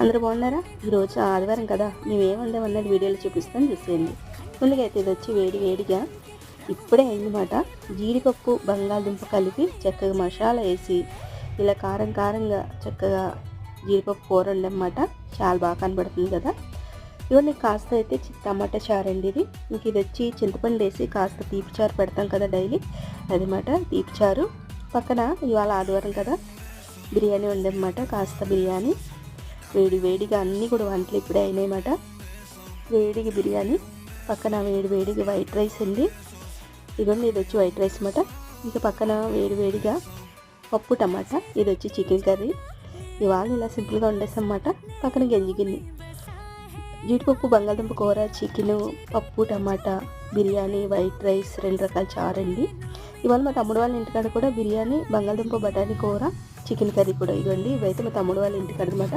అందరూ బాగున్నారా? ఈరోజు ఆదివారం కదా, మేము ఏముందామన్నది వీడియోలో చూపిస్తాను, చూసేయండి. ముందుగా అయితే ఇది వచ్చి వేడిగా ఇప్పుడే అయిందన్నమాట. జీడిపప్పు బంగాళదుంప కలిపి చక్కగా మసాలా వేసి ఇలా కారంగా చక్కగా జీడిపప్పు కూర ఉండమాట. చాలా బాగా కనబడుతుంది కదా. ఇవన్నీ కాస్త అయితే టమాటా చారు అండి ఇది. ఇంక ఇది వచ్చి చింతపండు వేసి కాస్త తీపి చారు పెడతాం కదా డైలీ, అదనమాట తీపి చారు. పక్కన ఇవాళ ఆదివారం కదా, బిర్యానీ ఉండమాట. కాస్త బిర్యానీ వేడిగా అన్నీ కూడా వంటలు ఇప్పుడే అయినాయన్నమాట. వేడిగా బిర్యానీ, పక్కన వేడిగా వైట్ రైస్ అండి. ఇదిగోండి, ఇది వచ్చి వైట్ రైస్ అన్నమాట. ఇంకా పక్కన వేడిగా పప్పు టమాటా, ఇది వచ్చి చికెన్ కర్రీ. ఇవాళ ఇలా సింపుల్గా వండేసామన్నమాట. పక్కన గంజి గిన్నె, జీడిపప్పు బంగాళదుంప కూర, చికెను, పప్పు టమాటా, బిర్యానీ, వైట్ రైస్, 2 రకాల చారు అండి. ఇవాళ మా తమ్ముడు వాళ్ళ ఇంటికాడ కూడా బిర్యానీ, బంగాళదుంప బఠానీ కూర, చికెన్ కర్రీ కూడా. ఇవ్వండి, ఇవైతే మా తమ్ముడు వాళ్ళ ఇంటికాడ అనమాట.